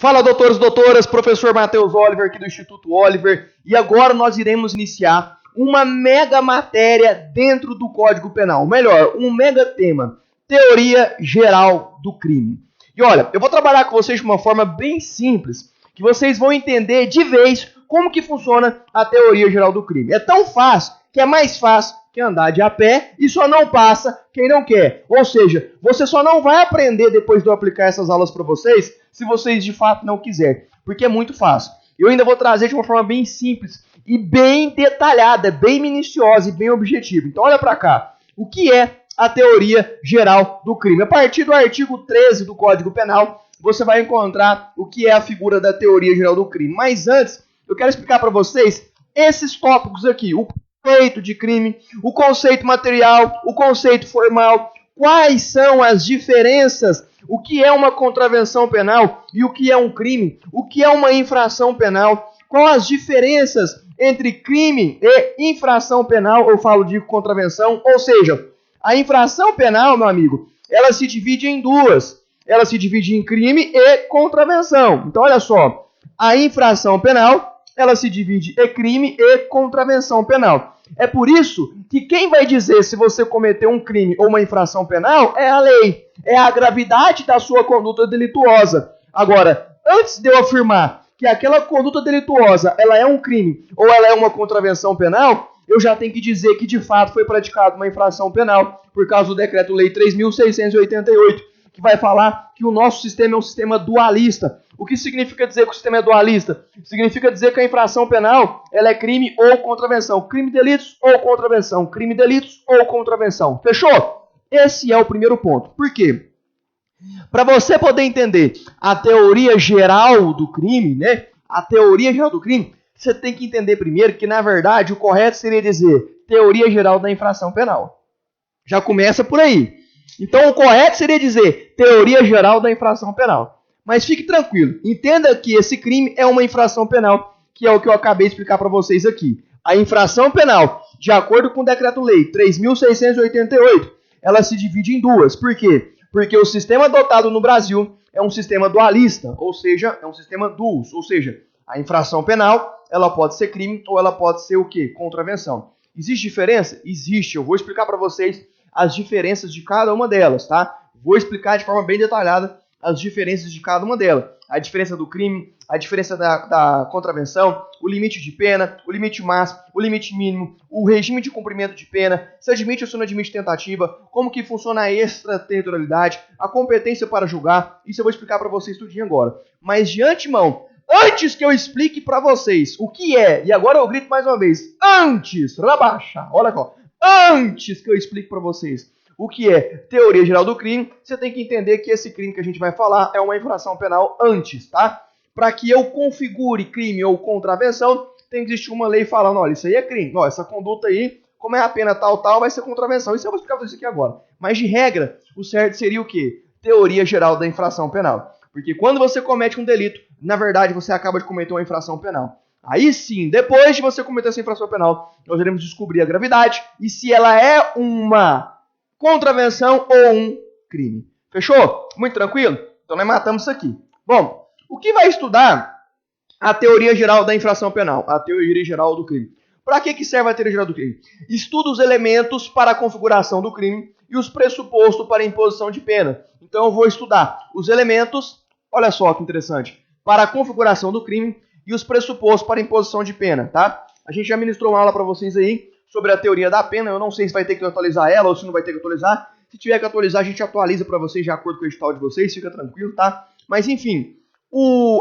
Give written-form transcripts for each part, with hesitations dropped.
Fala, doutores e doutoras, professor Matheus Oliver aqui do Instituto Oliver, e agora nós iremos iniciar uma mega matéria dentro do Código Penal, melhor, um mega tema, teoria geral do crime. E olha, eu vou trabalhar com vocês de uma forma bem simples, que vocês vão entender de vez como que funciona a teoria geral do crime. É tão fácil que é mais fácil que andar de a pé e só não passa quem não quer. Ou seja, você só não vai aprender depois de eu aplicar essas aulas para vocês se vocês de fato não quiserem, porque é muito fácil. Eu ainda vou trazer de uma forma bem simples e bem detalhada, bem minuciosa e bem objetiva. Então olha para cá. O que é a teoria geral do crime? A partir do artigo 13 do Código Penal, você vai encontrar o que é a figura da teoria geral do crime. Mas antes, eu quero explicar para vocês esses tópicos aqui. O conceito de crime, o conceito material, o conceito formal, quais são as diferenças, o que é uma contravenção penal e o que é um crime, o que é uma infração penal, quais as diferenças entre crime e infração penal, eu falo de contravenção, ou seja, a infração penal, meu amigo, ela se divide em duas, ela se divide em crime e contravenção. Então olha só, a infração penal ela se divide em crime e contravenção penal. É por isso que quem vai dizer se você cometeu um crime ou uma infração penal é a lei, é a gravidade da sua conduta delituosa. Agora, antes de eu afirmar que aquela conduta delituosa ela é um crime ou ela é uma contravenção penal, eu já tenho que dizer que de fato foi praticada uma infração penal por causa do Decreto-Lei 3.688, que vai falar que o nosso sistema é um sistema dualista. O que significa dizer que o sistema é dualista? Significa dizer que a infração penal ela é crime ou contravenção. Crime, delitos ou contravenção. Crime, delitos ou contravenção. Fechou? Esse é o primeiro ponto. Por quê? Para você poder entender a teoria geral do crime, né? A teoria geral do crime, você tem que entender primeiro que, na verdade, o correto seria dizer teoria geral da infração penal. Já começa por aí. Então, o correto seria dizer teoria geral da infração penal. Mas fique tranquilo, entenda que esse crime é uma infração penal, que é o que eu acabei de explicar para vocês aqui. A infração penal, de acordo com o Decreto-Lei 3.688, ela se divide em duas. Por quê? Porque o sistema adotado no Brasil é um sistema dualista, ou seja, é um sistema duos, ou seja, a infração penal, ela pode ser crime ou ela pode ser o quê? Contravenção. Existe diferença? Existe. Eu vou explicar para vocês as diferenças de cada uma delas, tá? Vou explicar de forma bem detalhada as diferenças de cada uma delas. A diferença do crime, a diferença da contravenção, o limite de pena, o limite máximo, o limite mínimo, o regime de cumprimento de pena, se admite ou se não admite tentativa, como que funciona a extraterritorialidade, a competência para julgar. Isso eu vou explicar para vocês tudinho agora. Mas de antemão, antes que eu explique para vocês o que é, e agora eu grito mais uma vez, antes, rabaixa, olha só, antes que eu explique para vocês o que é teoria geral do crime, você tem que entender que esse crime que a gente vai falar é uma infração penal antes, tá? Para que eu configure crime ou contravenção, tem que existir uma lei falando, olha, isso aí é crime, ó, essa conduta aí, como é a pena tal, vai ser contravenção. Isso eu vou explicar para vocês aqui agora. Mas de regra, o certo seria o quê? Teoria geral da infração penal. Porque quando você comete um delito, na verdade você acaba de cometer uma infração penal. Aí sim, depois de você cometer essa infração penal, nós iremos descobrir a gravidade e se ela é uma contravenção ou um crime. Fechou? Muito tranquilo? Então nós matamos isso aqui. Bom, o que vai estudar a teoria geral da infração penal? A teoria geral do crime. Para que serve a teoria geral do crime? Estuda os elementos para a configuração do crime e os pressupostos para a imposição de pena. Então eu vou estudar os elementos, olha só que interessante, para a configuração do crime e os pressupostos para a imposição de pena, tá? A gente já ministrou uma aula para vocês aí sobre a teoria da pena, eu não sei se vai ter que atualizar ela ou se não vai ter que atualizar. Se tiver que atualizar, a gente atualiza para vocês de acordo com o edital de vocês, fica tranquilo, tá? Mas enfim,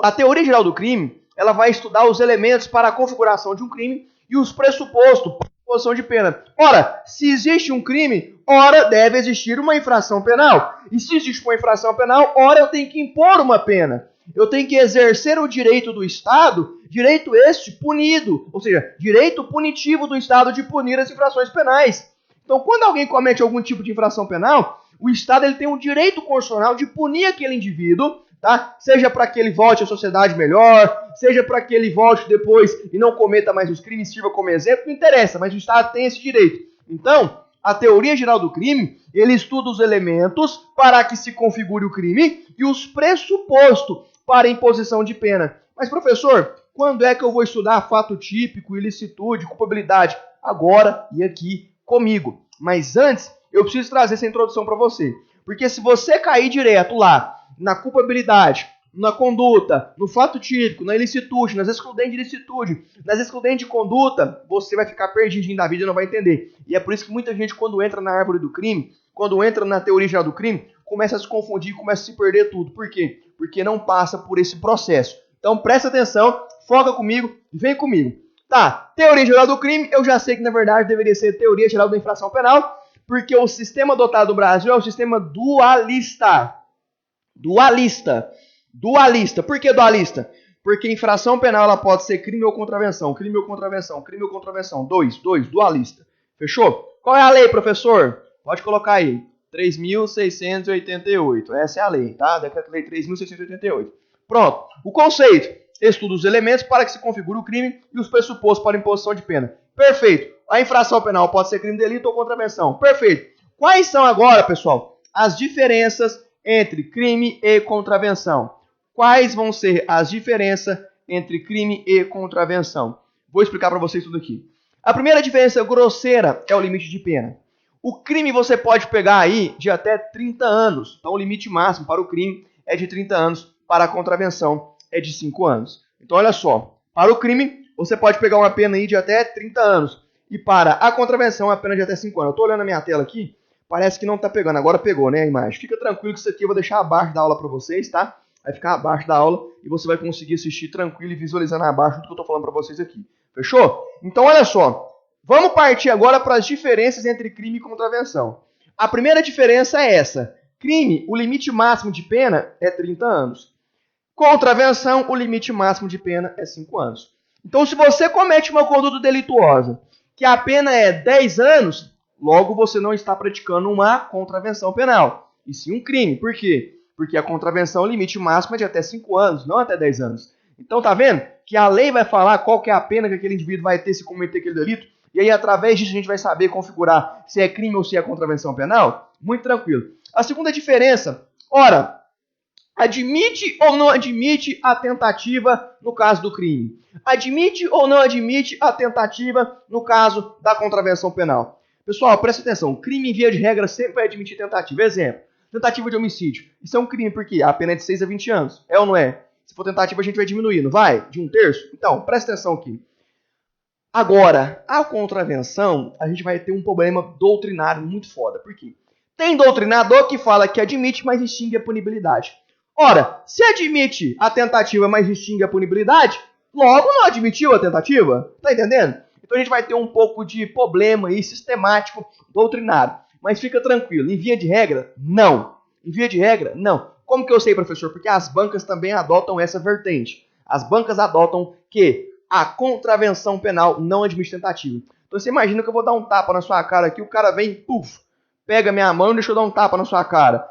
a teoria geral do crime, ela vai estudar os elementos para a configuração de um crime e os pressupostos para a imposição de pena. Ora, se existe um crime, ora deve existir uma infração penal. E se existe uma infração penal, ora eu tenho que impor uma pena. Eu tenho que exercer o direito do Estado, direito este punido, ou seja, direito punitivo do Estado de punir as infrações penais. Então, quando alguém comete algum tipo de infração penal, o Estado ele tem um direito constitucional de punir aquele indivíduo, tá? Seja para que ele volte à sociedade melhor, seja para que ele volte depois e não cometa mais os crimes, sirva como exemplo, não interessa, mas o Estado tem esse direito. Então, a teoria geral do crime, ele estuda os elementos para que se configure o crime e os pressupostos para imposição de pena. Mas, professor, quando é que eu vou estudar fato típico, ilicitude, culpabilidade? Agora e aqui comigo. Mas antes, eu preciso trazer essa introdução para você. Porque se você cair direto lá na culpabilidade, na conduta, no fato típico, na ilicitude, nas excludentes de ilicitude, nas excludentes de conduta, você vai ficar perdidinho da vida e não vai entender. E é por isso que muita gente, quando entra na árvore do crime, quando entra na teoria geral do crime, começa a se confundir, começa a se perder tudo. Por quê? Porque não passa por esse processo. Então presta atenção, foca comigo, vem comigo. Tá, teoria geral do crime, eu já sei que na verdade deveria ser teoria geral da infração penal, porque o sistema adotado no Brasil é o sistema dualista. Dualista. Por que dualista? Porque infração penal ela pode ser crime ou contravenção. Crime ou contravenção. Crime ou contravenção. Dois. Dualista. Fechou? Qual é a lei, professor? Pode colocar aí. 3.688. Essa é a lei, tá? Decreto-lei 3.688. Pronto. O conceito. Estuda os elementos para que se configure o crime e os pressupostos para imposição de pena. Perfeito. A infração penal pode ser crime, delito ou contravenção. Perfeito. Quais são agora, pessoal, as diferenças entre crime e contravenção? Quais vão ser as diferenças entre crime e contravenção? Vou explicar para vocês tudo aqui. A primeira diferença grosseira é o limite de pena. O crime você pode pegar aí de até 30 anos. Então o limite máximo para o crime é de 30 anos, para a contravenção é de 5 anos. Então olha só, para o crime você pode pegar uma pena aí de até 30 anos e para a contravenção a pena de até 5 anos. Eu estou olhando a minha tela aqui, parece que não está pegando, agora pegou, né, a imagem. Fica tranquilo que isso aqui eu vou deixar abaixo da aula para vocês, tá? Vai ficar abaixo da aula e você vai conseguir assistir tranquilo e visualizando abaixo tudo que eu estou falando para vocês aqui. Fechou? Então olha só, vamos partir agora para as diferenças entre crime e contravenção. A primeira diferença é essa. Crime, o limite máximo de pena é 30 anos. Contravenção, o limite máximo de pena é 5 anos. Então, se você comete uma conduta delituosa que a pena é 10 anos, logo você não está praticando uma contravenção penal, e sim um crime. Por quê? Porque a contravenção, o limite máximo é de até 5 anos, não até 10 anos. Então, tá vendo? Que a lei vai falar qual que é a pena que aquele indivíduo vai ter se cometer aquele delito, e aí, através disso, a gente vai saber configurar se é crime ou se é contravenção penal? Muito tranquilo. A segunda diferença, ora, admite ou não admite a tentativa no caso do crime? Admite ou não admite a tentativa no caso da contravenção penal? Pessoal, presta atenção. Crime, em via de regra, sempre vai admitir tentativa. Exemplo, tentativa de homicídio. Isso é um crime porque a pena é de 6 a 20 anos. É ou não é? Se for tentativa, a gente vai diminuir, não vai? De 1/3? Então, presta atenção aqui. Agora, a contravenção, a gente vai ter um problema doutrinário muito foda. Por quê? Tem doutrinador que fala que admite, mas extingue a punibilidade. Ora, se admite a tentativa, mas extingue a punibilidade, logo não admitiu a tentativa. Tá entendendo? Então a gente vai ter um pouco de problema aí sistemático doutrinário. Mas fica tranquilo, em via de regra, não. Em via de regra, não. Como que eu sei, professor? Porque as bancas também adotam essa vertente. As bancas adotam que a contravenção penal não admite tentativa. Então você imagina que eu vou dar um tapa na sua cara aqui, o cara vem, puf, pega minha mão e deixa eu dar um tapa na sua cara.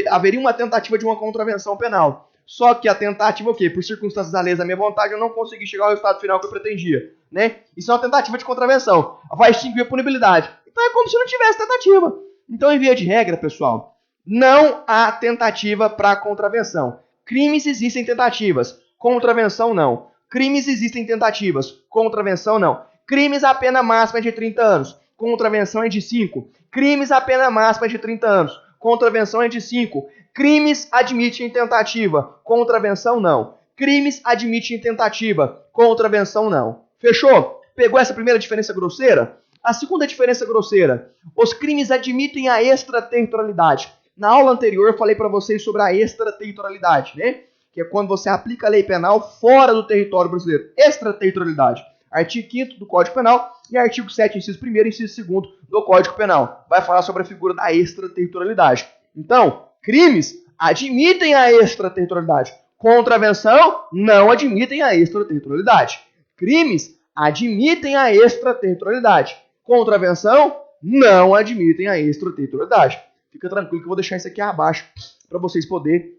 Haveria uma tentativa de uma contravenção penal. Só que a tentativa, o quê? Por circunstâncias alheias à minha vontade, eu não consegui chegar ao resultado final que eu pretendia, né? Isso é uma tentativa de contravenção. Vai extinguir a punibilidade. Então é como se não tivesse tentativa. Então, em via de regra, pessoal, não há tentativa para contravenção. Crimes existem tentativas, contravenção não. Crimes existem tentativas, contravenção não. Crimes a pena máxima é de 30 anos, contravenção é de 5. Crimes a pena máxima é de 30 anos, contravenção é de 5. Crimes admitem tentativa, contravenção não. Crimes admitem tentativa, contravenção não. Fechou? Pegou essa primeira diferença grosseira? A segunda diferença grosseira, os crimes admitem a extraterritorialidade. Na aula anterior eu falei para vocês sobre a extraterritorialidade, né? Que é quando você aplica a lei penal fora do território brasileiro. Extraterritorialidade. Artigo 5º do Código Penal e artigo 7º, inciso 1º e inciso 2º do Código Penal. Vai falar sobre a figura da extraterritorialidade. Então, crimes admitem a extraterritorialidade. Contravenção não admitem a extraterritorialidade. Crimes admitem a extraterritorialidade. Contravenção não admitem a extraterritorialidade. Fica tranquilo que eu vou deixar isso aqui abaixo para vocês poderem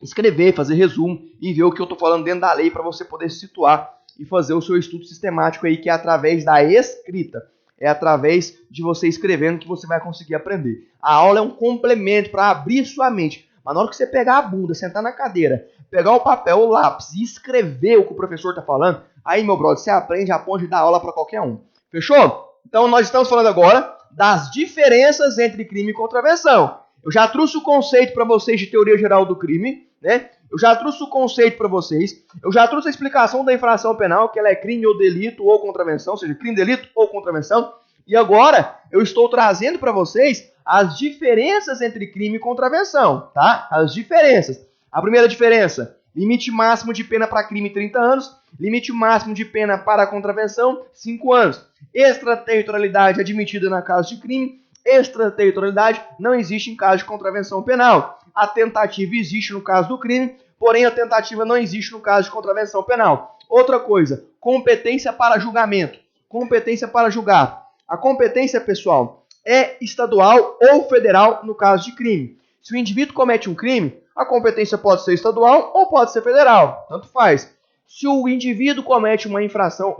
escrever, fazer resumo e ver o que eu estou falando dentro da lei para você poder se situar e fazer o seu estudo sistemático aí, que é através da escrita. É através de você escrevendo que você vai conseguir aprender. A aula é um complemento para abrir sua mente, Mas na hora que você pegar a bunda, sentar na cadeira, pegar o papel, o lápis e escrever o que o professor está falando, aí, meu brother, você aprende a ponto de dar aula para qualquer um. Fechou? Então, nós estamos falando agora das diferenças entre crime e contravenção. Eu já trouxe o conceito para vocês de teoria geral do crime, né? Eu já trouxe o conceito para vocês. Eu já trouxe a explicação da infração penal, que ela é crime ou delito ou contravenção, ou seja, crime, delito ou contravenção. E agora eu estou trazendo para vocês as diferenças entre crime e contravenção, tá? As diferenças. A primeira diferença: limite máximo de pena para crime 30 anos, limite máximo de pena para contravenção 5 anos. Extraterritorialidade admitida na caso de crime, extraterritorialidade não existe em caso de contravenção penal. A tentativa existe no caso do crime, porém a tentativa não existe no caso de contravenção penal. Outra coisa, competência para julgamento. Competência para julgar. A competência, pessoal, é estadual ou federal no caso de crime. Se o indivíduo comete um crime, a competência pode ser estadual ou pode ser federal, tanto faz. Se o indivíduo comete uma infração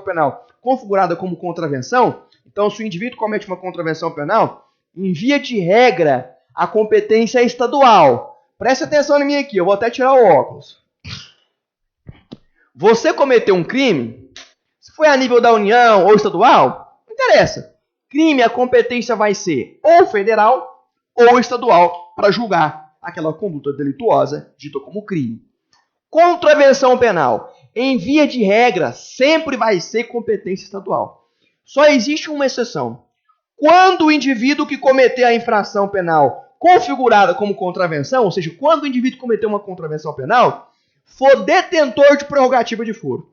penal configurada como contravenção, então se o indivíduo comete uma contravenção penal, em via de regra, a competência é estadual. Preste atenção em mim aqui, eu vou até tirar o óculos. Você cometeu um crime, se foi a nível da União ou estadual, não interessa. Crime, a competência vai ser ou federal ou estadual para julgar aquela conduta delituosa dita como crime. Contravenção penal, em via de regra, sempre vai ser competência estadual. Só existe uma exceção. Quando o indivíduo que cometer a infração penal configurada como contravenção, ou seja, quando o indivíduo cometer uma contravenção penal, for detentor de prerrogativa de foro.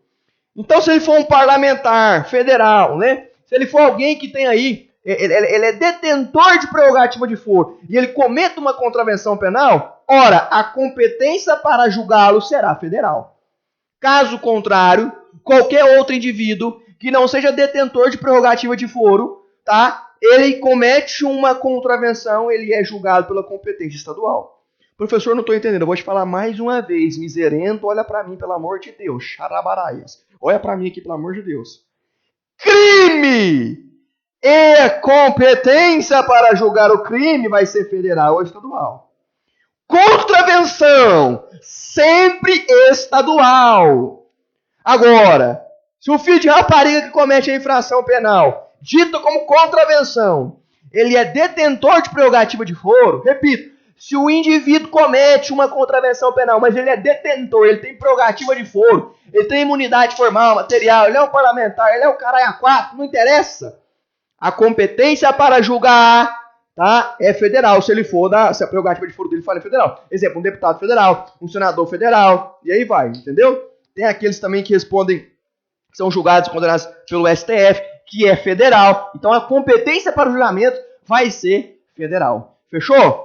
Então, se ele for um parlamentar federal, né? Se ele for alguém que tem aí, ele é detentor de prerrogativa de foro e ele cometa uma contravenção penal, ora, a competência para julgá-lo será federal. Caso contrário, qualquer outro indivíduo que não seja detentor de prerrogativa de foro, tá? Ele comete uma contravenção, ele é julgado pela competência estadual. Professor, não estou entendendo. Eu vou te falar mais uma vez. Miserento, olha para mim, pelo amor de Deus. Xarabaraias. Olha para mim aqui, pelo amor de Deus. Crime! E competência para julgar o crime vai ser federal ou estadual. Contravenção, sempre estadual. Agora, se o filho de rapariga que comete a infração penal, dita como contravenção, ele é detentor de prerrogativa de foro, repito, se o indivíduo comete uma contravenção penal, mas ele é detentor, ele tem prerrogativa de foro, ele tem imunidade formal, material, ele é um parlamentar, ele é o caralho a quatro, não interessa. A competência para julgar, tá, é federal, se a prerrogativa de foro dele for federal. Exemplo, um deputado federal, um senador federal, e aí vai, entendeu? Tem aqueles também que respondem, que são julgados e condenados pelo STF, que é federal. Então a competência para o julgamento vai ser federal. Fechou?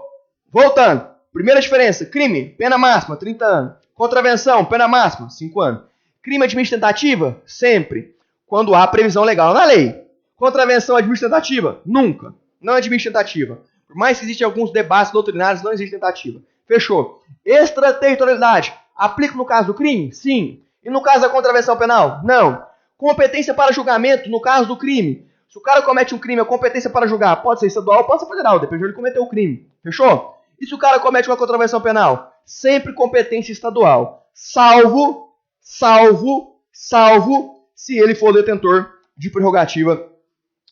Voltando. Primeira diferença. Crime, pena máxima, 30 anos. Contravenção, pena máxima, 5 anos. Crime administrativa, sempre. Quando há previsão legal na lei. Contravenção administrativa, nunca. Não admite tentativa. Por mais que existam alguns debates doutrinários, não existe tentativa. Fechou. Extraterritorialidade. Aplica no caso do crime? Sim. E no caso da contravenção penal? Não. Competência para julgamento no caso do crime. Se o cara comete um crime, a competência para julgar pode ser estadual, pode ser federal, depende de ele cometer o crime. Fechou? E se o cara comete uma contravenção penal? Sempre competência estadual. Salvo se ele for detentor de prerrogativa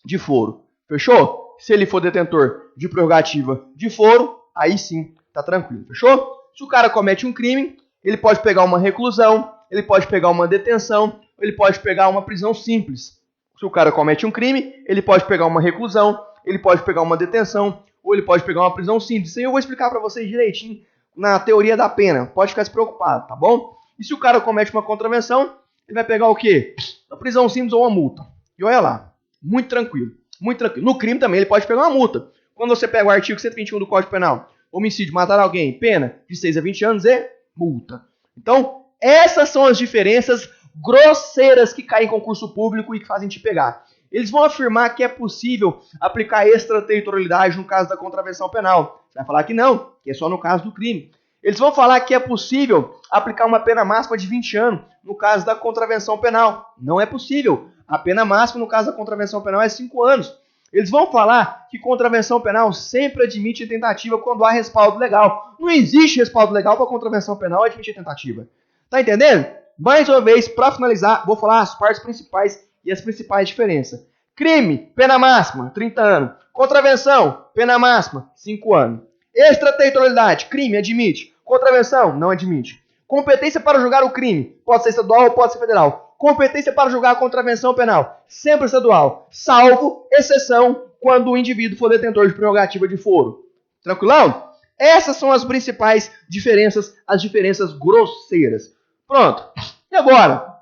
de foro. Fechou? Se ele for detentor de prerrogativa de foro, aí sim, tá tranquilo. Fechou? Se o cara comete um crime, ele pode pegar uma reclusão, ele pode pegar uma detenção, ele pode pegar uma prisão simples. Se o cara comete um crime, ele pode pegar uma reclusão, ele pode pegar uma detenção, ou ele pode pegar uma prisão simples. Isso aí eu vou explicar para vocês direitinho na teoria da pena. Pode ficar despreocupado, tá bom? E se o cara comete uma contravenção, ele vai pegar o quê? Uma prisão simples ou uma multa. E olha lá, muito tranquilo, muito tranquilo. No crime também ele pode pegar uma multa. Quando você pega o artigo 121 do Código Penal, homicídio, matar alguém, pena de 6 a 20 anos é multa. Então, essas são as diferenças grosseiras que caem em concurso público e que fazem te pegar. Eles vão afirmar que é possível aplicar extraterritorialidade no caso da contravenção penal. Você vai falar que não, que é só no caso do crime. Eles vão falar que é possível aplicar uma pena máxima de 20 anos no caso da contravenção penal. Não é possível. A pena máxima no caso da contravenção penal é 5 anos. Eles vão falar que contravenção penal sempre admite tentativa quando há respaldo legal. Não existe respaldo legal para contravenção penal admitir tentativa. Tá entendendo? Mais uma vez, para finalizar, vou falar as partes principais e as principais diferenças. Crime, pena máxima, 30 anos. Contravenção, pena máxima, 5 anos. Extraterritorialidade, crime, admite. Contravenção, não admite. Competência para julgar o crime, pode ser estadual ou pode ser federal. Competência para julgar a contravenção penal, sempre estadual, salvo exceção quando o indivíduo for detentor de prerrogativa de foro. Tranquilão? Essas são as principais diferenças, as diferenças grosseiras. Pronto. E agora?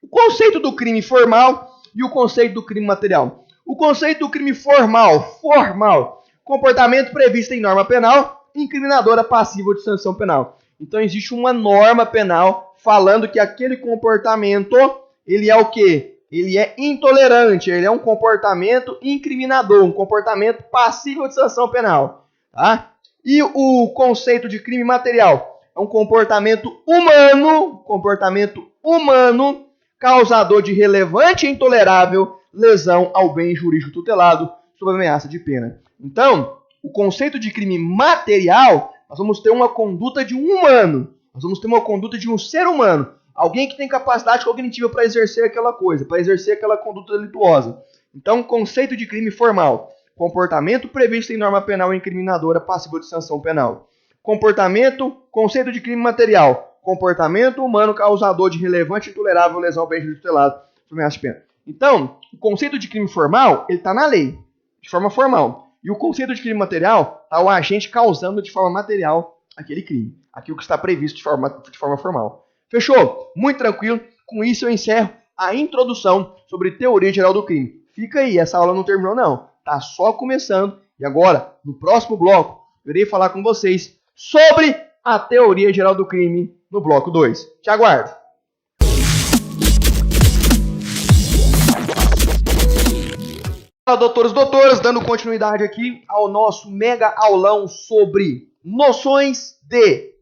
O conceito do crime formal e o conceito do crime material. O conceito do crime formal, comportamento previsto em norma penal, incriminadora passível de sanção penal. Então existe uma norma penal falando que aquele comportamento, ele é o quê? Ele é intolerante, ele é um comportamento incriminador, um comportamento passível de sanção penal. Tá? E o conceito de crime material é um comportamento humano, causador de relevante e intolerável lesão ao bem jurídico tutelado sob ameaça de pena. Então, o conceito de crime material, nós vamos ter uma conduta de um humano, nós vamos ter uma conduta de um ser humano, alguém que tem capacidade cognitiva para exercer aquela coisa, para exercer aquela conduta delituosa. Então, conceito de crime formal, comportamento previsto em norma penal incriminadora passível de sanção penal. Conceito de crime material, comportamento humano causador de relevante e intolerável lesão ao bem jurídico tutelado sob ameaça de pena. Então, o conceito de crime formal, ele está na lei, de forma formal. E o conceito de crime material está o agente causando de forma material aquele crime. Aquilo que está previsto de forma formal. Fechou? Muito tranquilo. Com isso eu encerro a introdução sobre teoria geral do crime. Fica aí, essa aula não terminou não. Está só começando. E agora, no próximo bloco, eu irei falar com vocês sobre a teoria geral do crime no bloco 2. Te aguardo. Fala, doutores e doutoras, dando continuidade aqui ao nosso mega aulão sobre noções de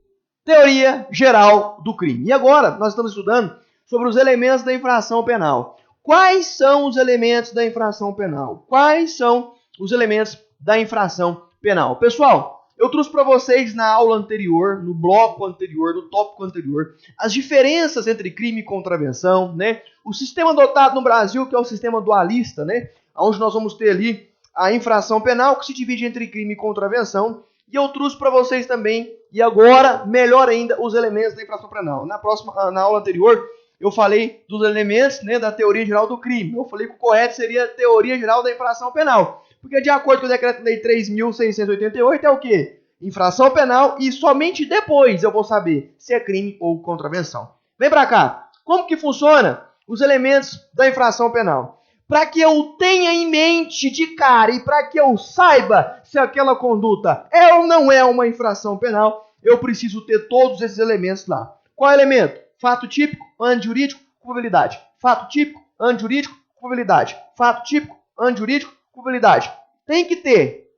teoria geral do crime. E agora nós estamos estudando sobre os elementos da infração penal. Quais são os elementos da infração penal? Quais são os elementos da infração penal? Pessoal, eu trouxe para vocês na aula anterior, no bloco anterior, no tópico anterior, as diferenças entre crime e contravenção, né? O sistema adotado no Brasil, que é o sistema dualista, né? Onde nós vamos ter ali a infração penal, que se divide entre crime e contravenção. E eu trouxe para vocês também, e agora, melhor ainda, os elementos da infração penal. Na aula anterior, eu falei dos elementos, né, da teoria geral do crime. Eu falei que o correto seria a teoria geral da infração penal. Porque de acordo com o Decreto-Lei 3.688 é o quê? Infração penal, e somente depois eu vou saber se é crime ou contravenção. Vem para cá. Como que funciona os elementos da infração penal? Para que eu tenha em mente de cara e para que eu saiba se aquela conduta é ou não é uma infração penal, eu preciso ter todos esses elementos lá. Qual elemento? Fato típico, antijurídico, culpabilidade. Fato típico, antijurídico, culpabilidade. Fato típico, antijurídico, culpabilidade. Tem que ter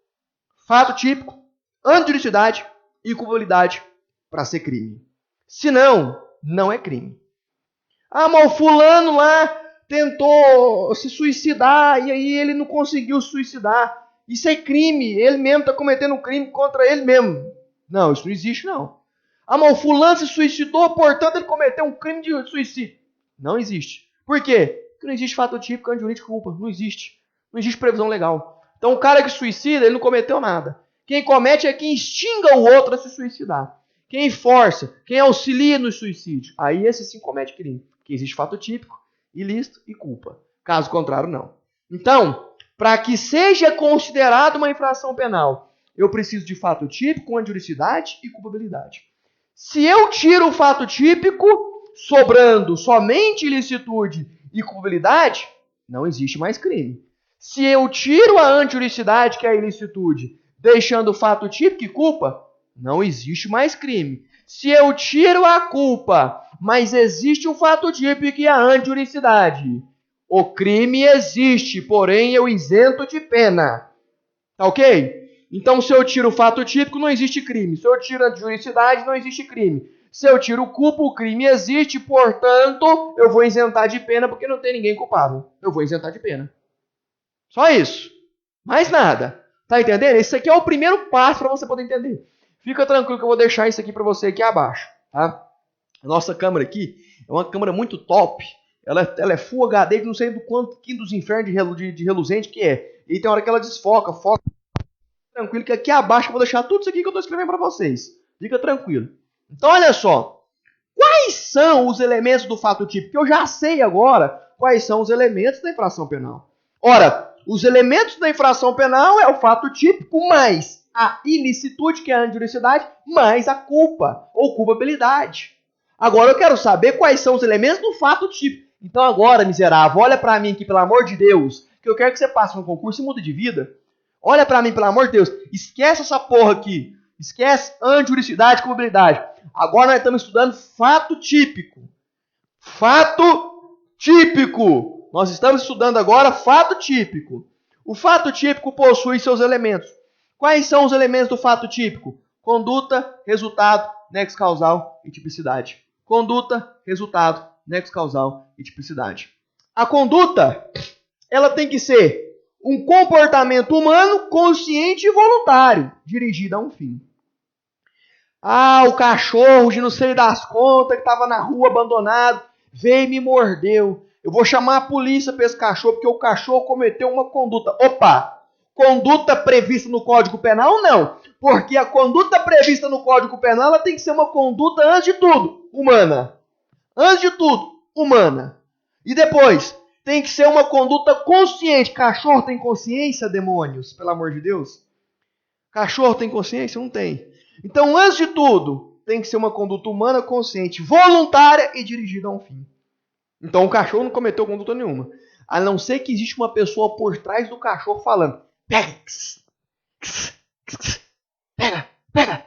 fato típico, antijuridicidade e culpabilidade para ser crime. Senão, não é crime. Ah, mas o fulano lá tentou se suicidar e aí ele não conseguiu se suicidar. Isso é crime. Ele mesmo está cometendo um crime contra ele mesmo. Não, isso não existe, não. Ah, mas o fulano se suicidou, portanto ele cometeu um crime de suicídio. Não existe. Por quê? Porque não existe fato típico, antijurídico, culpa. Não existe. Não existe previsão legal. Então o cara que suicida, ele não cometeu nada. Quem comete é quem instiga o outro a se suicidar. Quem força, quem auxilia no suicídio. Aí esse sim comete crime. Porque existe fato típico, ilícito e culpa. Caso contrário, não. Então, para que seja considerado uma infração penal, eu preciso de fato típico, antijuridicidade e culpabilidade. Se eu tiro o fato típico, sobrando somente ilicitude e culpabilidade, não existe mais crime. Se eu tiro a antijuridicidade, que é a ilicitude, deixando o fato típico e culpa, não existe mais crime. Se eu tiro a culpa, mas existe o fato típico e a antijuridicidade, o crime existe, porém eu isento de pena. Tá ok? Então, se eu tiro o fato típico, não existe crime. Se eu tiro a antijuridicidade, não existe crime. Se eu tiro culpa, o crime existe, portanto, eu vou isentar de pena porque não tem ninguém culpado. Eu vou isentar de pena. Só isso. Mais nada. Tá entendendo? Esse aqui é o primeiro passo para você poder entender. Fica tranquilo que eu vou deixar isso aqui para você aqui abaixo, tá? A nossa câmera aqui é uma câmera muito top. Ela é Full HD, que não sei do quanto que dos infernos de reluzente que é. E tem hora que ela desfoca, foca. Tranquilo que aqui abaixo eu vou deixar tudo isso aqui que eu estou escrevendo para vocês. Fica tranquilo. Então olha só. Quais são os elementos do fato típico? Eu já sei agora quais são os elementos da infração penal. Ora, os elementos da infração penal é o fato típico mais a ilicitude, que é a anjuricidade, mais a culpa ou culpabilidade. Agora eu quero saber quais são os elementos do fato típico. Então agora, miserável, olha para mim aqui, pelo amor de Deus, que eu quero que você passe no concurso e mude de vida. Olha para mim, pelo amor de Deus. Esquece essa porra aqui. Esquece anjuricidade e culpabilidade. Agora nós estamos estudando fato típico. Fato típico. Nós estamos estudando agora fato típico. O fato típico possui seus elementos. Quais são os elementos do fato típico? Conduta, resultado, nexo causal e tipicidade. Conduta, resultado, nexo causal e tipicidade. A conduta, ela tem que ser um comportamento humano consciente e voluntário, dirigido a um fim. Ah, o cachorro de não sei das contas que estava na rua abandonado, veio e me mordeu. Eu vou chamar a polícia para esse cachorro porque o cachorro cometeu uma conduta. Opa! Conduta prevista no Código Penal? Não. Porque a conduta prevista no Código Penal ela tem que ser uma conduta, antes de tudo, humana. Antes de tudo, humana. E depois, tem que ser uma conduta consciente. Cachorro tem consciência, demônios? Pelo amor de Deus. Cachorro tem consciência? Não tem. Então, antes de tudo, tem que ser uma conduta humana, consciente, voluntária e dirigida a um fim. Então, o cachorro não cometeu conduta nenhuma. A não ser que existe uma pessoa por trás do cachorro falando: pega, pega, pega.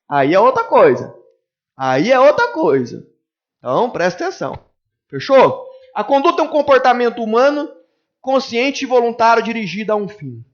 Aí é outra coisa. Aí é outra coisa. Então, presta atenção. Fechou? A conduta é um comportamento humano, consciente e voluntário dirigido a um fim.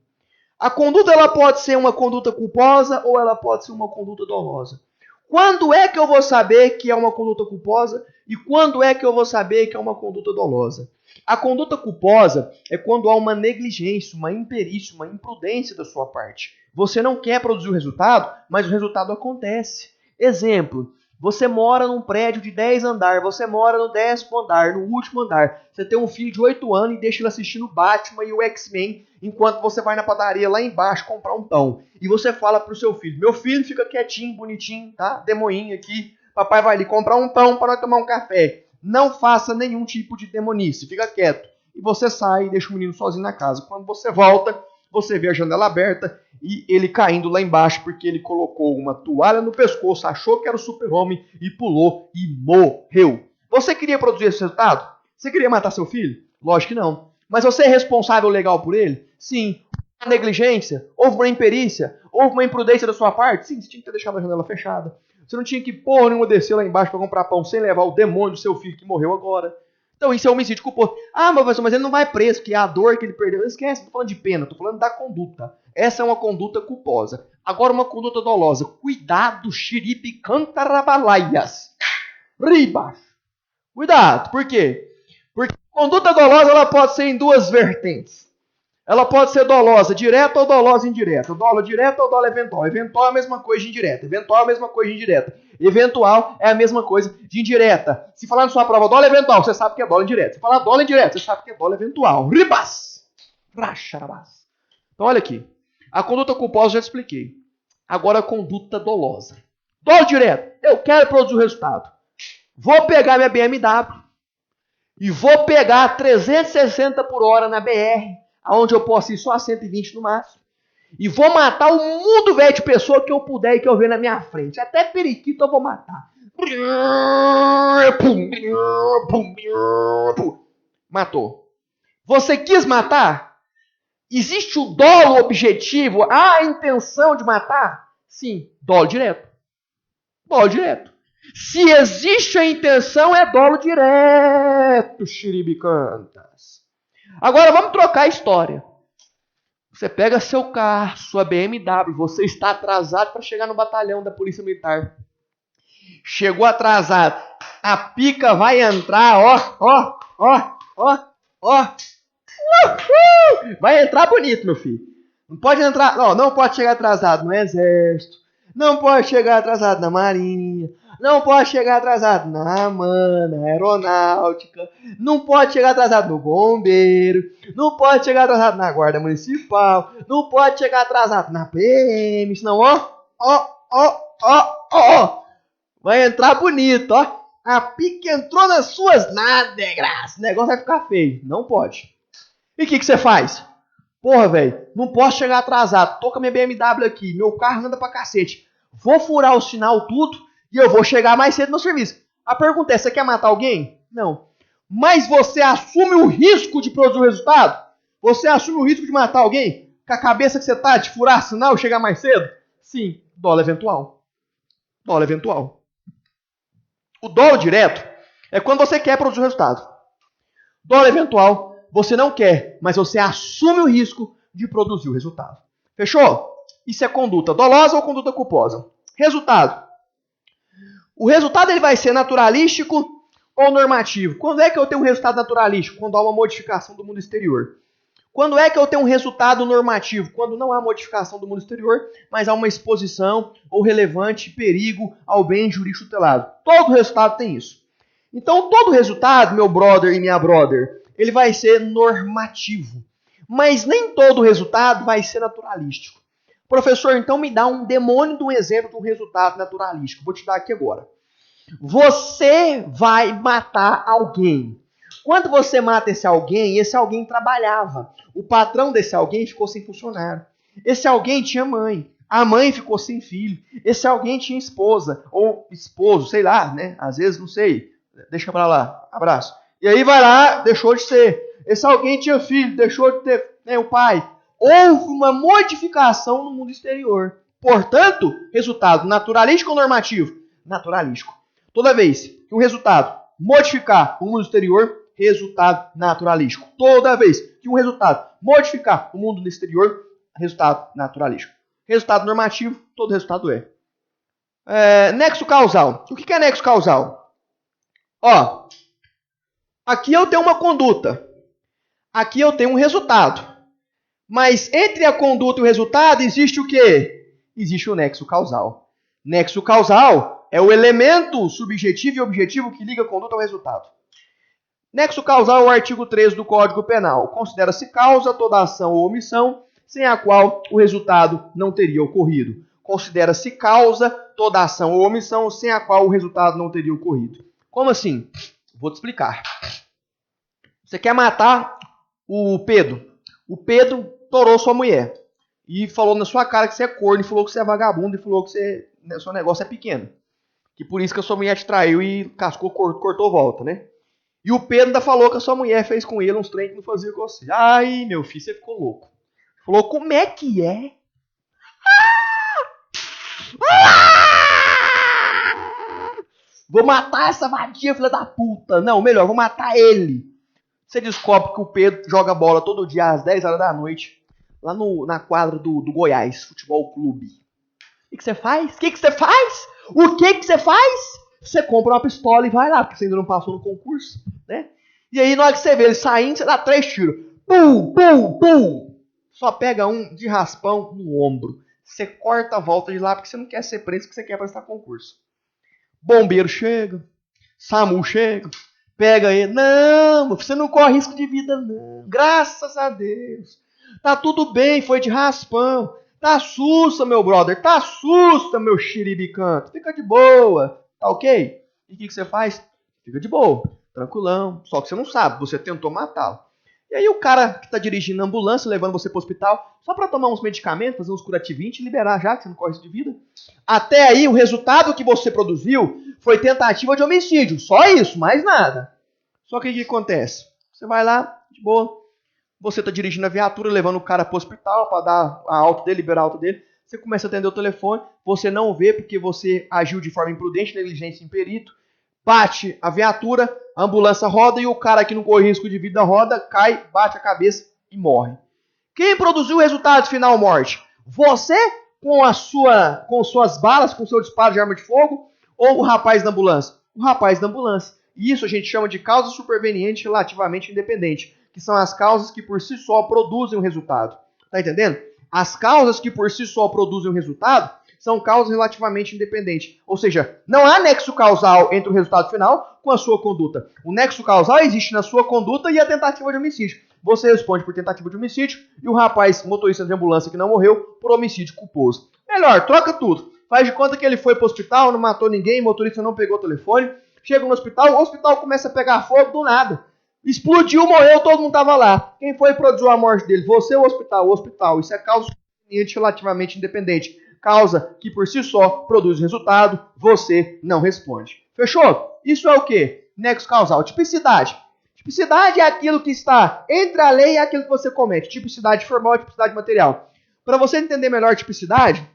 A conduta ela pode ser uma conduta culposa ou ela pode ser uma conduta dolosa. Quando é que eu vou saber que é uma conduta culposa e quando é que eu vou saber que é uma conduta dolosa? A conduta culposa é quando há uma negligência, uma imperícia, uma imprudência da sua parte. Você não quer produzir o resultado, mas o resultado acontece. Exemplo, você mora num prédio de 10 andares, você mora no 10º andar, no último andar. Você tem um filho de 8 anos e deixa ele assistindo Batman e o X-Men enquanto você vai na padaria lá embaixo comprar um pão. E você fala pro seu filho: meu filho, fica quietinho, bonitinho, tá? Demoinho aqui. Papai vai ali comprar um pão para nós tomar um café. Não faça nenhum tipo de demonice, fica quieto. E você sai e deixa o menino sozinho na casa. Quando você volta, você vê a janela aberta e ele caindo lá embaixo porque ele colocou uma toalha no pescoço, achou que era o super-homem e pulou e morreu. Você queria produzir esse resultado? Você queria matar seu filho? Lógico que não. Mas você é responsável legal por ele? Sim. Houve uma negligência? Houve uma imperícia? Houve uma imprudência da sua parte? Sim, você tinha que ter deixado a janela fechada. Você não tinha que porra nenhuma descer lá embaixo para comprar pão sem levar o demônio do seu filho que morreu agora. Então isso é homicídio culposo. Ah, mas ele não vai preso, que é a dor que ele perdeu. Esquece, não tô falando de pena, tô falando da conduta. Essa é uma conduta culposa. Agora uma conduta dolosa. Cuidado, xiripe cantarabalaias. Ribas. Cuidado, por quê? Porque a conduta dolosa ela pode ser em duas vertentes. Ela pode ser dolosa direta ou dolosa indireta. Dolo direta ou dolo eventual. Eventual é a mesma coisa de indireta. Eventual é a mesma coisa de indireta. Eventual é a mesma coisa de indireta. Se falar na sua prova dolo eventual, você sabe que é dolo indireta. Se falar dolo indireta, você sabe que é dolo eventual. Ribas! Racharabás. Então olha aqui. A conduta culposa eu já expliquei. Agora a conduta dolosa. Dolo direto. Eu quero produzir o resultado. Vou pegar minha BMW e vou pegar 360 por hora na BR, onde eu posso ir só a 120 no máximo. E vou matar o mundo velho de pessoa que eu puder e que eu ver na minha frente. Até periquito eu vou matar. Matou. Você quis matar? Existe o dolo objetivo? Há a intenção de matar? Sim, dolo direto. Dolo direto. Se existe a intenção, é dolo direto, xiribicantas. Agora vamos trocar a história. Você pega seu carro, sua BMW, você está atrasado para chegar no batalhão da Polícia Militar. Chegou atrasado. A pica vai entrar, ó. Vai entrar bonito, meu filho. Não pode entrar, não pode chegar atrasado no exército, não pode chegar atrasado na marinha, não pode chegar atrasado na aeronáutica, não pode chegar atrasado no bombeiro, não pode chegar atrasado na guarda municipal, não pode chegar atrasado na PM, senão vai entrar bonito, ó. A pique entrou nas suas nádegas, o negócio vai ficar feio, não pode. E o que você faz? Porra, velho, não posso chegar atrasado. Tô com a minha BMW aqui, meu carro anda pra cacete. Vou furar o sinal tudo e eu vou chegar mais cedo no serviço. A pergunta é, você quer matar alguém? Não. Mas você assume o risco de produzir o resultado? Você assume o risco de matar alguém? Com a cabeça que você tá de furar sinal e chegar mais cedo? Sim, dolo eventual. Dolo eventual. O dolo direto é quando você quer produzir o resultado. Dolo eventual, você não quer, mas você assume o risco de produzir o resultado. Fechou? Isso é conduta dolosa ou conduta culposa? Resultado. O resultado ele vai ser naturalístico ou normativo. Quando é que eu tenho um resultado naturalístico? Quando há uma modificação do mundo exterior. Quando é que eu tenho um resultado normativo? Quando não há modificação do mundo exterior, mas há uma exposição ou relevante perigo ao bem jurídico tutelado. Todo resultado tem isso. Então, todo resultado, meu brother e minha brother, ele vai ser normativo. Mas nem todo resultado vai ser naturalístico. Professor, então me dá um demônio de um exemplo de um resultado naturalístico. Vou te dar aqui agora. Você vai matar alguém. Quando você mata esse alguém trabalhava. O patrão desse alguém ficou sem funcionário. Esse alguém tinha mãe. A mãe ficou sem filho. Esse alguém tinha esposa. Ou esposo, sei lá, né? Às vezes, não sei. Deixa pra lá. Abraço. E aí vai lá, deixou de ser. Esse alguém tinha filho, deixou de ter, né, o pai. Houve uma modificação no mundo exterior. Portanto, resultado naturalístico ou normativo? Naturalístico. Toda vez que um resultado modificar o mundo exterior, resultado naturalístico. Toda vez que um resultado modificar o mundo exterior, resultado naturalístico. Resultado normativo, todo resultado é. Nexo causal. O que é nexo causal? Ó, aqui eu tenho uma conduta. Aqui eu tenho um resultado. Mas entre a conduta e o resultado existe o quê? Existe o nexo causal. Nexo causal é o elemento subjetivo e objetivo que liga a conduta ao resultado. Nexo causal é o artigo 13 do Código Penal. Considera-se causa toda ação ou omissão sem a qual o resultado não teria ocorrido. Considera-se causa toda ação ou omissão sem a qual o resultado não teria ocorrido. Como assim? Vou te explicar. Você quer matar o Pedro. O Pedro torou sua mulher. E falou na sua cara que você é corno, e falou que você é vagabundo, e falou que seu negócio é pequeno. Que por isso que a sua mulher te traiu e cascou, cortou volta, né? E o Pedro ainda falou que a sua mulher fez com ele uns trem que não fazia com você. Ai, meu filho, você ficou louco. Falou, como é que é? Vou matar essa vadia, filha da puta. Não, melhor, vou matar ele. Você descobre que o Pedro joga bola todo dia às 10 horas da noite, lá na quadra do Goiás Futebol Clube. O que você faz? O que você faz? O que você faz? Você compra uma pistola e vai lá, porque você ainda não passou no concurso, né? E aí, na hora que você vê ele saindo, você dá 3 tiros. Pum, pum, pum. Só pega um de raspão no ombro. Você corta a volta de lá porque você não quer ser preso, porque você quer prestar concurso. Bombeiro chega, SAMU chega, pega ele. Não, você não corre risco de vida, não. Graças a Deus. Tá tudo bem, foi de raspão. Tá sussa, meu brother. Tá sussa, meu xiribicanto. Fica de boa. Tá ok? E o que você faz? Fica de boa. Tranquilão. Só que você não sabe. Você tentou matá-lo. E aí o cara que tá dirigindo a ambulância, levando você pro hospital, só pra tomar uns medicamentos, fazer uns curativinhos e liberar já, que você não corre risco de vida. Até aí, o resultado que você produziu foi tentativa de homicídio. Só isso, mais nada. Só que o que acontece? Você vai lá, de boa. Você está dirigindo a viatura, levando o cara para o hospital para dar a alta dele, liberar a alta dele. Você começa a atender o telefone, você não vê porque você agiu de forma imprudente, negligência, imperito. Bate a viatura, a ambulância roda e o cara que não corre risco de vida roda, cai, bate a cabeça e morre. Quem produziu o resultado final morte? Você com suas balas, com seu disparo de arma de fogo ou o rapaz da ambulância? O rapaz da ambulância. E isso a gente chama de causa superveniente relativamente independente. que são as causas que por si só produzem o resultado. Tá entendendo? As causas que por si só produzem o resultado são causas relativamente independentes. Ou seja, não há nexo causal entre o resultado final com a sua conduta. O nexo causal existe na sua conduta e a tentativa de homicídio. Você responde por tentativa de homicídio e o rapaz, motorista de ambulância que não morreu, por homicídio culposo. Melhor, troca tudo. Faz de conta que ele foi para o hospital, não matou ninguém, o motorista não pegou o telefone. Chega no hospital, o hospital começa a pegar fogo do nada. Explodiu, morreu, todo mundo estava lá. Quem foi e produziu a morte dele? Você ou o hospital? O hospital. Isso é causa relativamente independente. Causa que por si só produz resultado, você não responde. Fechou? Isso é o quê? Nexo causal. Tipicidade. Tipicidade é aquilo que está entre a lei e aquilo que você comete. Tipicidade formal e tipicidade material. Para você entender melhor tipicidade,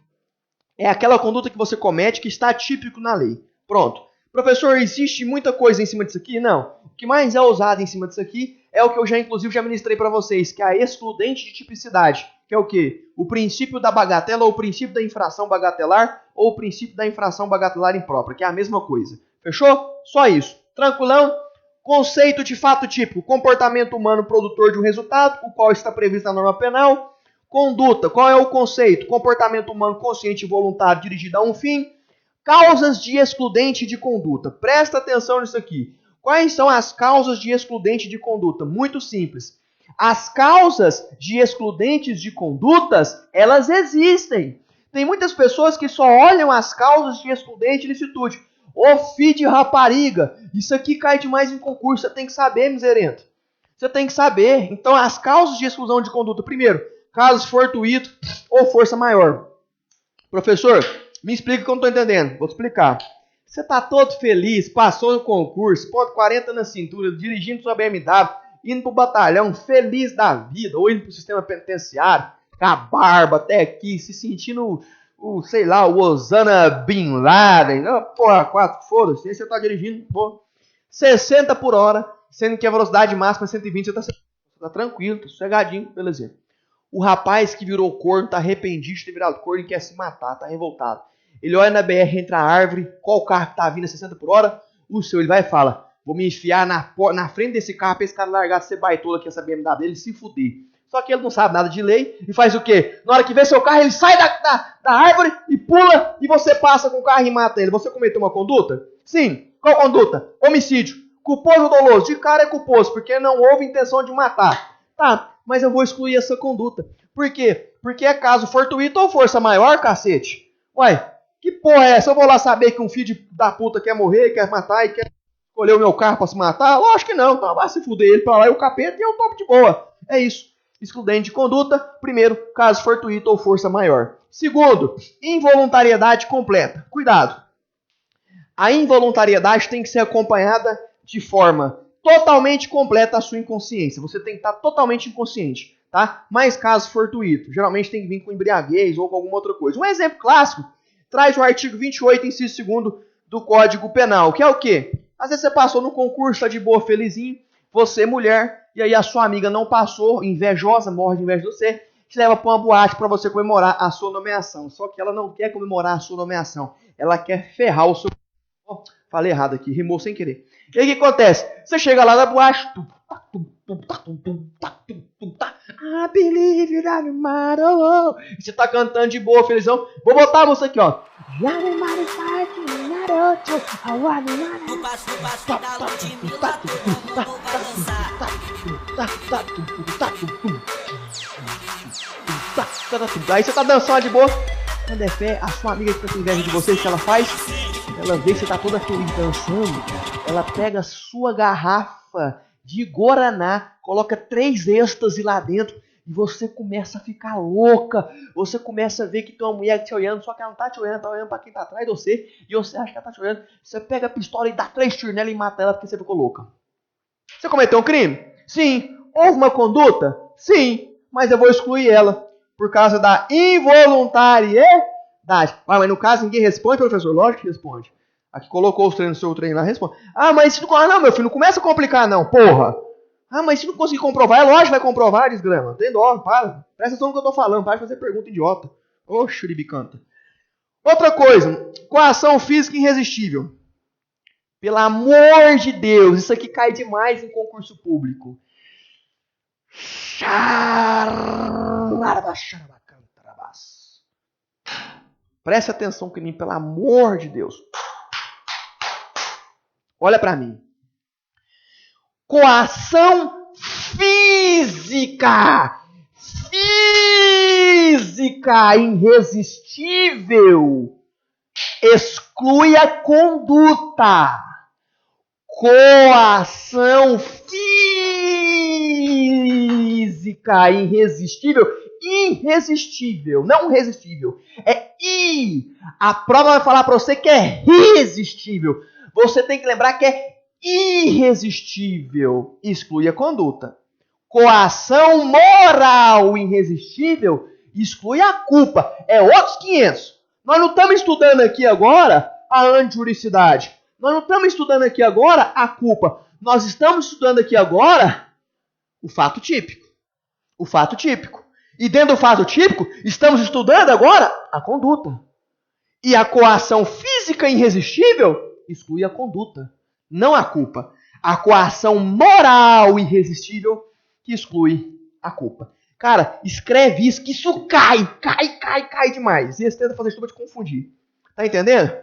é aquela conduta que você comete que está típico na lei. Pronto. Professor, existe muita coisa em cima disso aqui? Não. O que mais é usado em cima disso aqui é o que eu inclusive já ministrei para vocês, que é a excludente de tipicidade. Que é o quê? O princípio da bagatela ou o princípio da infração bagatelar ou o princípio da infração bagatelar imprópria, que é a mesma coisa. Fechou? Só isso. Tranquilão? Conceito de fato típico. Comportamento humano produtor de um resultado, o qual está previsto na norma penal. Conduta. Qual é o conceito? Comportamento humano consciente e voluntário dirigido a um fim. Causas de excludente de conduta. Presta atenção nisso aqui. Quais são as causas de excludente de conduta? Muito simples. As causas de excludentes de condutas, elas existem. Tem muitas pessoas que só olham as causas de excludente de licitude. Ô filho de rapariga, isso aqui cai demais em concurso, você tem que saber, miserento. Você tem que saber. Então, as causas de exclusão de conduta. Primeiro, caso fortuito ou força maior. Professor, me explica que eu não estou entendendo. Vou te explicar. Você está todo feliz, passou no concurso, ponto 40 na cintura, dirigindo sua BMW, indo para o batalhão, feliz da vida, ou indo para o sistema penitenciário, com a barba até aqui, se sentindo, sei lá, o Osama Bin Laden. Porra, 4, foda-se, aí você está dirigindo, pô, 60 por hora, sendo que a velocidade máxima é 120, você está tranquilo, está sossegadinho, beleza. O rapaz que virou corno tá arrependido de ter virado corno e quer se matar, tá revoltado. Ele olha na BR entre a árvore, qual carro que tá vindo a 60 por hora? O seu, ele vai e fala, vou me enfiar na frente desse carro pra esse cara largar ser baitola aqui, essa BMW dele, se fuder. Só que ele não sabe nada de lei e faz o quê? Na hora que vê seu carro, ele sai da árvore e pula e você passa com o carro e mata ele. Você cometeu uma conduta? Sim. Qual conduta? Homicídio. Culposo ou doloso? De cara é culposo, porque não houve intenção de matar. Tá, mas eu vou excluir essa conduta. Por quê? Porque é caso fortuito ou força maior, cacete. Uai, que porra é essa? Eu vou lá saber que um filho da puta quer morrer, quer matar e quer escolher o meu carro pra se matar? Lógico que não. Então vai se fuder ele pra lá e o capeta e eu topo de boa. É isso. Excludente de conduta. Primeiro, caso fortuito ou força maior. Segundo, involuntariedade completa. Cuidado. A involuntariedade tem que ser acompanhada de forma totalmente completa a sua inconsciência. Você tem que estar totalmente inconsciente, tá? Mas caso fortuito, geralmente tem que vir com embriaguez ou com alguma outra coisa. Um exemplo clássico traz o artigo 28, inciso 2º do Código Penal, que é o quê? Às vezes você passou no concurso, tá de boa, felizinho, você mulher, e aí a sua amiga não passou, invejosa, morre de inveja de você, te leva para uma boate para você comemorar a sua nomeação. Só que ela não quer comemorar a sua nomeação, ela quer ferrar o seu... Oh, falei errado aqui, rimou sem querer. E aí o que acontece? Você chega lá na boate, I believe you got tomorrow. E você tá cantando de boa, felizão. Vou botar a música aqui, ó. Aí você tá dançando de boa. Quando é fé, a sua amiga que tá com inveja de você, o que ela faz? Ela vê que você tá toda feliz dançando. Ela pega a sua garrafa de Guaraná, coloca 3 êxtase lá dentro e você começa a ficar louca. Você começa a ver que tem uma mulher te olhando, só que ela não tá te olhando, tá olhando pra quem tá atrás de você e você acha que ela tá te olhando. Você pega a pistola e dá 3 tiros nela e mata ela porque você ficou louca. Você cometeu um crime? Sim. Houve uma conduta? Sim. Mas eu vou excluir ela por causa da involuntariedade. Mas no caso ninguém responde, professor? Lógico que responde. Aqui colocou os treinos no seu treino lá, responde. Ah, mas se não... não, meu filho, não começa a complicar não, porra. Ah, mas se não conseguir comprovar, é lógico que vai comprovar, desgrama. Tem dó, para. Presta atenção no que eu tô falando, para de fazer pergunta idiota. Ô, xuribicanta. Outra coisa, coação física irresistível. Pelo amor de Deus, isso aqui cai demais em concurso público. Preste atenção que pelo amor de Deus. Olha para mim. Coação física. Física irresistível. Exclui a conduta. Coação física irresistível. Irresistível, não resistível. É a prova vai falar para você que é irresistível. Você tem que lembrar que é irresistível. Exclui a conduta. Coação moral irresistível exclui a culpa. É outros 500. Nós não estamos estudando aqui agora a antijuridicidade. Nós não estamos estudando aqui agora a culpa. Nós estamos estudando aqui agora o fato típico. O fato típico. E dentro do fato típico, estamos estudando agora a conduta. E a coação física irresistível exclui a conduta, não a culpa. A coação moral irresistível que exclui a culpa. Cara, escreve isso, que isso cai demais. E esse tenta fazer isso para te confundir. Tá entendendo?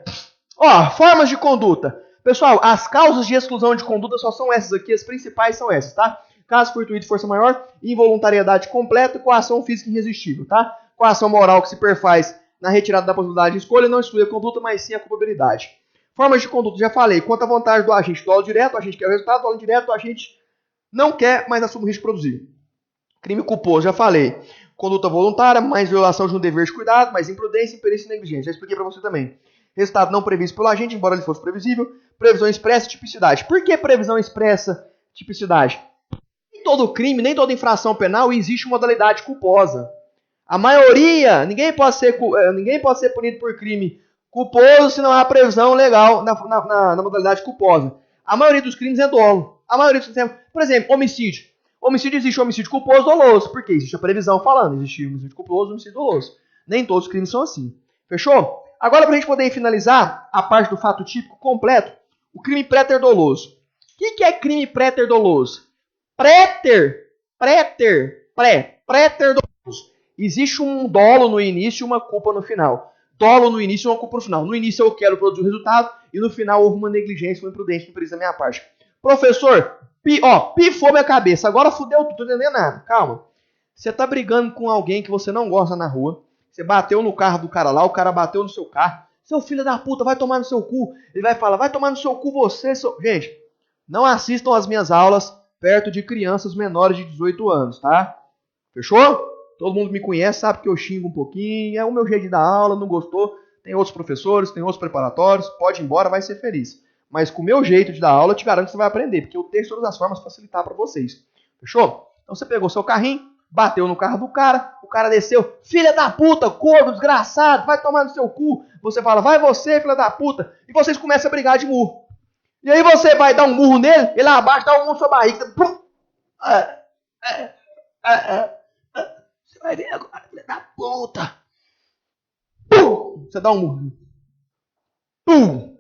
Ó, formas de conduta. Pessoal, as causas de exclusão de conduta só são essas aqui, as principais são essas, tá? Caso fortuito de força maior, involuntariedade completa e coação física irresistível, tá? Coação moral que se perfaz na retirada da possibilidade de escolha não exclui a conduta, mas sim a culpabilidade. Formas de conduta, já falei. Quanto à vontade do agente, dolo direto, o agente quer o resultado, dolo indireto, o agente não quer, mas assume o risco de produzir. Crime culposo, já falei. Conduta voluntária, mais violação de um dever de cuidado, mais imprudência, imperícia e negligência. Já expliquei para você também. Resultado não previsto pelo agente, embora ele fosse previsível. Previsão expressa e tipicidade. Por que previsão expressa tipicidade? Em todo crime, nem toda infração penal, existe modalidade culposa. A maioria, ninguém pode ser punido por crime culposo se não há previsão legal na modalidade culposa. A maioria dos crimes é dolo. A maioria dos crimes, por exemplo, homicídio. Homicídio existe homicídio culposo e doloso. Por quê? Existe a previsão falando. Existe homicídio culposo e homicídio doloso. Nem todos os crimes são assim. Fechou? Agora, para a gente poder finalizar a parte do fato típico completo, o crime préter doloso. O que é crime préter doloso? Préter doloso. Existe um dolo no início e uma culpa no final. Dolo no início e uma culpa no final. No início eu quero produzir o resultado e no final houve uma negligência, uma imprudência, não precisa da minha parte. Professor, pifou minha cabeça. Agora fudeu tudo, não entendendo nada. Calma. Você tá brigando com alguém que você não gosta na rua. Você bateu no carro do cara lá, o cara bateu no seu carro. Seu filho da puta, vai tomar no seu cu. Ele vai falar, vai tomar no seu cu você. Gente, não assistam às minhas aulas perto de crianças menores de 18 anos, tá? Fechou? Todo mundo me conhece, sabe que eu xingo um pouquinho. É o meu jeito de dar aula, não gostou? Tem outros professores, tem outros preparatórios. Pode ir embora, vai ser feliz. Mas com o meu jeito de dar aula, eu te garanto que você vai aprender. Porque eu tenho todas as formas para facilitar para vocês. Fechou? Então você pegou seu carrinho, bateu no carro do cara, o cara desceu. Filha da puta, corno, desgraçado, vai tomar no seu cu. Você fala, vai você, filha da puta. E vocês começam a brigar de murro. E aí você vai dar um murro nele, ele abaixa, dá um murro na sua barriga. Você vai ver agora, filha da puta. Pum! Você dá um murro. Pum!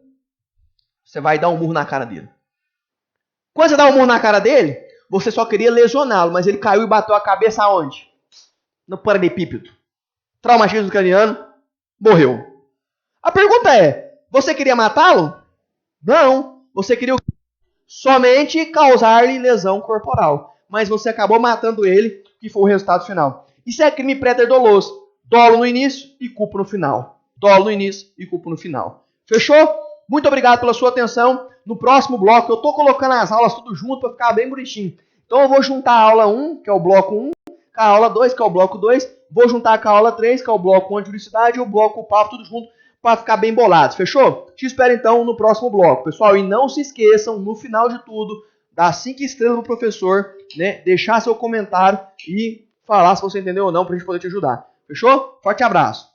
Você vai dar um murro na cara dele. Quando você dá um murro na cara dele, você só queria lesioná-lo, mas ele caiu e bateu a cabeça aonde? No paralelepípedo. Traumatismo craniano, morreu. A pergunta é, você queria matá-lo? Não. Você queria somente causar-lhe lesão corporal. Mas você acabou matando ele, que foi o resultado final. Isso é crime préter doloso. Dolo no início e culpa no final. Dolo no início e culpa no final. Fechou? Muito obrigado pela sua atenção. No próximo bloco, eu estou colocando as aulas tudo junto para ficar bem bonitinho. Então eu vou juntar a aula 1, que é o bloco 1, com a aula 2, que é o bloco 2. Vou juntar com a aula 3, que é o bloco antijuridicidade, e o bloco papo, tudo junto, para ficar bem bolado. Fechou? Te espero então no próximo bloco, pessoal. E não se esqueçam, no final de tudo, dar 5 estrelas pro professor, né? Deixar seu comentário e falar se você entendeu ou não, para a gente poder te ajudar. Fechou? Forte abraço.